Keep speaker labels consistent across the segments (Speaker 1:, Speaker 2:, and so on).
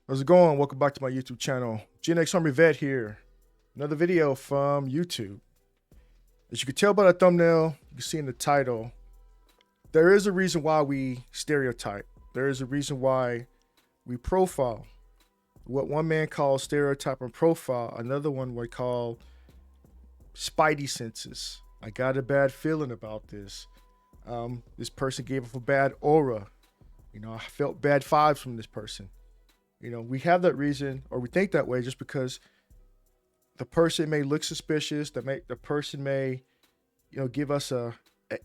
Speaker 1: How's it going? Welcome back to my YouTube channel. Gen X Army Vet here. Another video from YouTube. As you can tell by the thumbnail, you can see in the title, there is a reason why we stereotype. There is a reason why we profile. What one man calls stereotype and profile, another one would call spidey senses. I got a bad feeling about this. This person gave off a bad aura. I felt bad vibes from this person. We have that reason, or we think that way, just because the person may look suspicious. The person may, give us a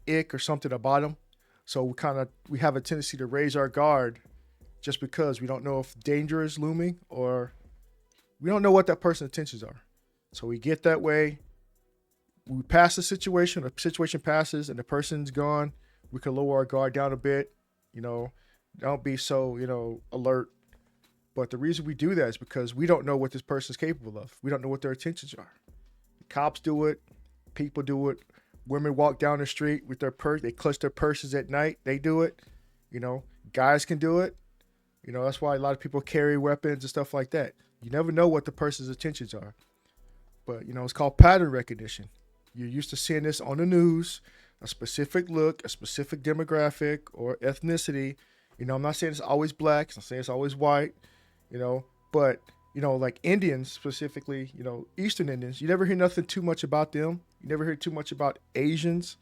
Speaker 1: ick or something about them. So we have a tendency to raise our guard, just because we don't know if danger is looming, or we don't know what that person's intentions are. So we get that way. We pass the situation. The situation passes, and the person's gone. We can lower our guard down a bit. Don't be so alert. But the reason we do that is because we don't know what this person's capable of. We don't know what their intentions are. Cops do it. People do it. Women walk down the street with their purse. They clutch their purses at night. They do it. Guys can do it. That's why a lot of people carry weapons and stuff like that. You never know what the person's intentions are. But, it's called pattern recognition. You're used to seeing this on the news, a specific look, a specific demographic or ethnicity. I'm not saying it's always black. I'm not saying it's always white. But like Indians specifically, Eastern Indians, you never hear nothing too much about them. You never hear too much about Asians.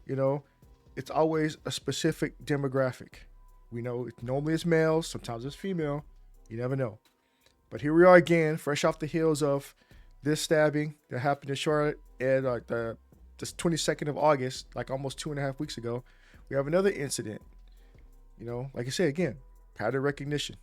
Speaker 1: It's always a specific demographic. We know it normally is male, sometimes it's female. You never know. But here we are again, fresh off the heels of this stabbing that happened in Charlotte and the 22nd of August, like almost 2.5 weeks ago. We have another incident. Like I said again, pattern recognition.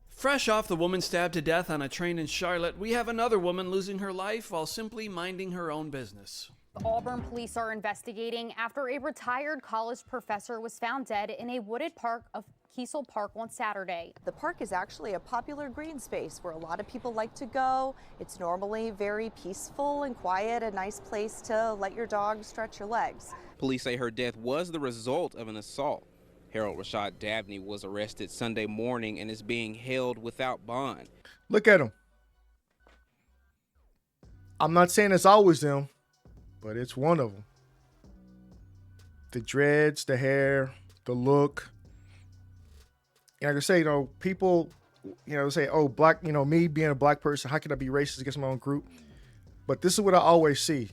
Speaker 2: Fresh off the woman stabbed to death on a train in Charlotte, we have another woman losing her life while simply minding her own business.
Speaker 3: Auburn police are investigating after a retired college professor was found dead in a wooded part of Kiesel Park on Saturday.
Speaker 4: The park is actually a popular green space where a lot of people like to go. It's normally very peaceful and quiet, a nice place to let your dog stretch your legs.
Speaker 5: Police say her death was the result of an assault. Harold Rashad Dabney was arrested Sunday morning and is being held without bond.
Speaker 1: Look at him. I'm not saying it's always them, but it's one of them. The dreads, the hair, the look. Like I say, people, say, oh, black, me being a black person, how can I be racist against my own group? But this is what I always see.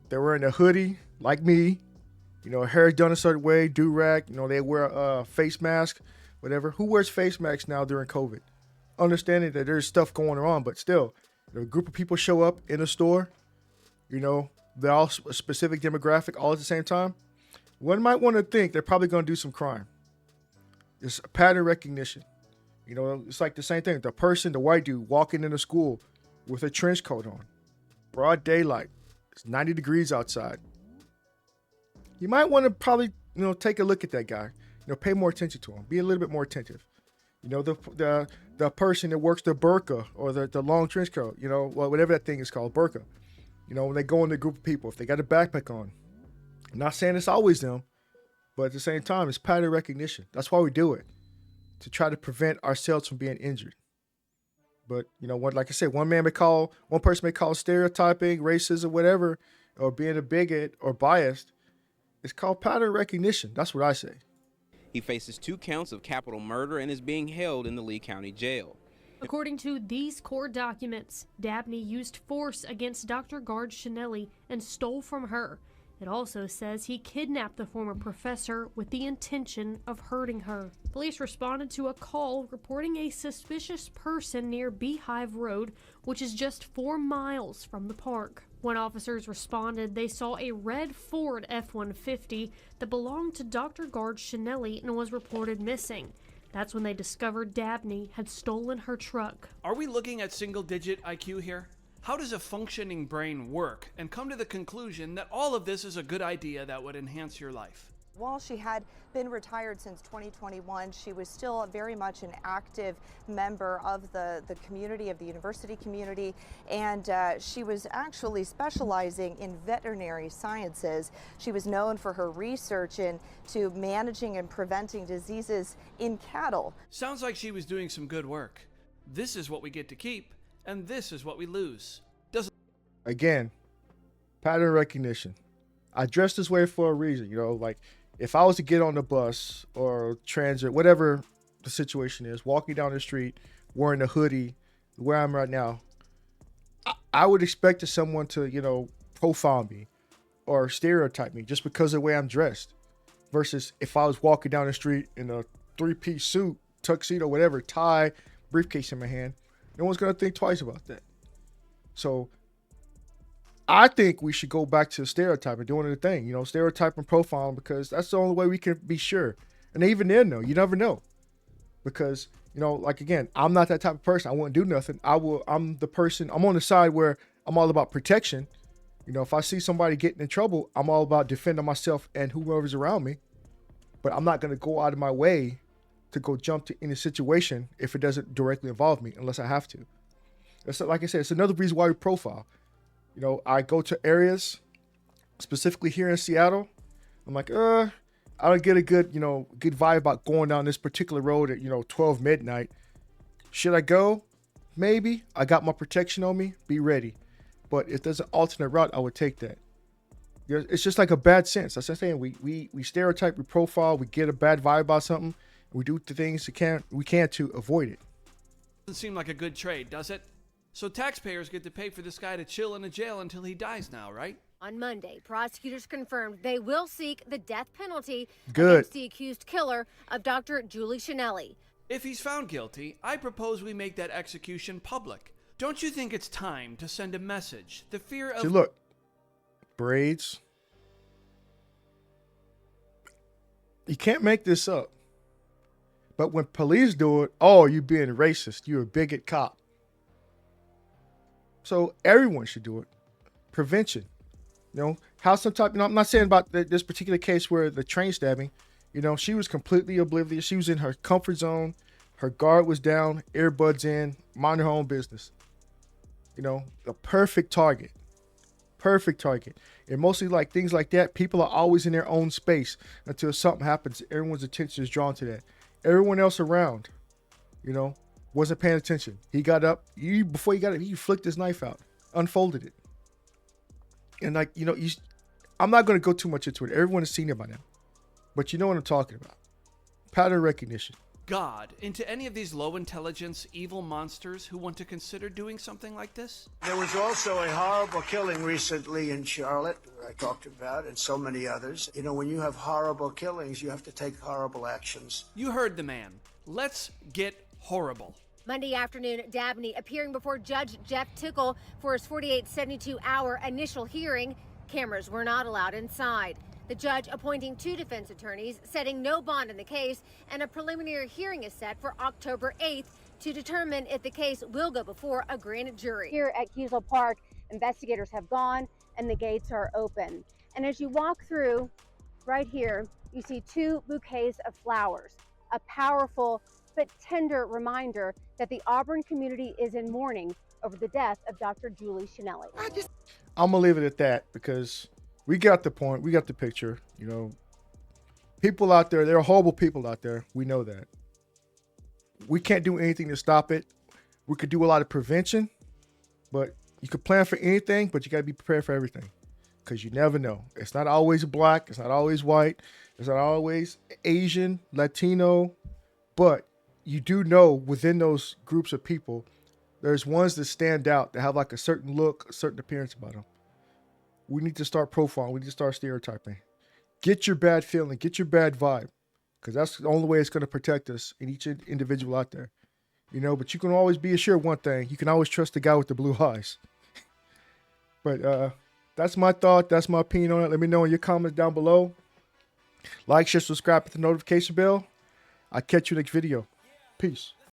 Speaker 1: They're wearing a hoodie, like me. Hair done a certain way, do-rag, they wear a face mask, whatever. Who wears face masks now during COVID? Understanding that there's stuff going on, but still, a group of people show up in a store, they're all a specific demographic all at the same time. One might want to think they're probably going to do some crime. It's pattern recognition. It's like the same thing. The person, the white dude, walking into school with a trench coat on. Broad daylight. It's 90 degrees outside. You might want to probably, take a look at that guy. Pay more attention to him. Be a little bit more attentive. The person that works the burqa or the long trench coat, whatever that thing is called, burqa. When they go in a group of people, if they got a backpack on. I'm not saying it's always them, but at the same time, it's pattern recognition. That's why we do it, to try to prevent ourselves from being injured. But, like I said, one person may call stereotyping, racism, whatever, or being a bigot or biased. It's called pattern recognition. That's what I say.
Speaker 5: He faces 2 counts of capital murder and is being held in the Lee County Jail.
Speaker 6: According to these court documents, Dabney used force against Dr. Gard Chanelli and stole from her. It also says he kidnapped the former professor with the intention of hurting her. Police responded to a call reporting a suspicious person near Beehive Road, which is just 4 miles from the park. When officers responded, they saw a red Ford F-150 that belonged to Dr. Gard Chanelli and was reported missing. That's when they discovered Dabney had stolen her truck.
Speaker 2: Are we looking at single-digit IQ here? How does a functioning brain work and come to the conclusion that all of this is a good idea that would enhance your life?
Speaker 4: While she had been retired since 2021, she was still very much an active member of the community, of the university community, and she was actually specializing in veterinary sciences. She was known for her research into managing and preventing diseases in cattle.
Speaker 2: Sounds like she was doing some good work. This is what we get to keep, and this is what we lose.
Speaker 1: Again, pattern recognition. I dress this way for a reason, you know, like if I was to get on the bus or transit, whatever the situation is, walking down the street, wearing a hoodie, where I'm right now, I would expect someone to, you know, profile me or stereotype me just because of the way I'm dressed. Versus if I was walking down the street in a 3-piece suit, tuxedo, whatever, tie, briefcase in my hand, no one's going to think twice about that. So I think we should go back to stereotyping, doing the thing, you know, stereotyping, profiling, because that's the only way we can be sure. And even then, though, you never know. Because, you know, like, again, I'm not that type of person. I wouldn't do nothing. I'm the person, I'm on the side where I'm all about protection. You know, if I see somebody getting in trouble, I'm all about defending myself and whoever's around me. But I'm not going to go out of my way to go jump to any situation if it doesn't directly involve me, unless I have to. It's like I said, it's another reason why we profile. You know, I go to areas, specifically here in Seattle. I'm like, I don't get a good, you know, good vibe about going down this particular road at, you know, 12 midnight. Should I go? Maybe. I got my protection on me. Be ready. But if there's an alternate route, I would take that. It's just like a bad sense. That's what I'm saying. We stereotype, we profile, we get a bad vibe about something. We do the things we can to avoid it.
Speaker 2: Doesn't seem like a good trade, does it? So taxpayers get to pay for this guy to chill in a jail until he dies now, right?
Speaker 7: On Monday, prosecutors confirmed they will seek the death penalty
Speaker 1: against
Speaker 7: the accused killer of Dr. Julie Chinelli.
Speaker 2: If he's found guilty, I propose we make that execution public. Don't you think it's time to send a message? The fear of...
Speaker 1: See, look, braids. You can't make this up. But when police do it, oh, you being racist. You're a bigot cop. So everyone should do it. Prevention. You know, how sometimes, you know, I'm not saying about this particular case where the train stabbing, you know, she was completely oblivious. She was in her comfort zone. Her guard was down, earbuds in, mind her own business. You know, a perfect target. Perfect target. And mostly like things like that, people are always in their own space until something happens. Everyone's attention is drawn to that. Everyone else around, you know, wasn't paying attention. He got up, before he got up, he flicked his knife out, unfolded it. And like, you know, I'm not going to go too much into it. Everyone has seen it by now. But you know what I'm talking about. Pattern recognition.
Speaker 2: God into any of these low intelligence, evil monsters who want to consider doing something like this?
Speaker 8: There was also a horrible killing recently in Charlotte, I talked about, and so many others. You know, when you have horrible killings, you have to take horrible actions.
Speaker 2: You heard the man. Let's get horrible.
Speaker 7: Monday afternoon, Dabney appearing before Judge Jeff Tickle for his 48-72-hour initial hearing. Cameras were not allowed inside. The judge appointing 2 defense attorneys, setting no bond in the case, and a preliminary hearing is set for October 8th to determine if the case will go before a grand jury.
Speaker 9: Here at Kiesel Park, investigators have gone and the gates are open. And as you walk through right here, you see 2 bouquets of flowers, a powerful but tender reminder that the Auburn community is in mourning over the death of Dr. Julie Chinelli.
Speaker 1: I'm gonna leave it at that because we got the point. We got the picture. You know, people out there, there are horrible people out there. We know that. We can't do anything to stop it. We could do a lot of prevention, but you could plan for anything, but you got to be prepared for everything because you never know. It's not always black. It's not always white. It's not always Asian, Latino, but you do know within those groups of people, there's ones that stand out that have like a certain look, a certain appearance about them. We need to start profiling. We need to start stereotyping. Get your bad feeling. Get your bad vibe. Because that's the only way it's going to protect us and each individual out there. You know, but you can always be assured one thing. You can always trust the guy with the blue eyes. But that's my thought. That's my opinion on it. Let me know in your comments down below. Like, share, subscribe, hit the notification bell. I'll catch you next video. Peace.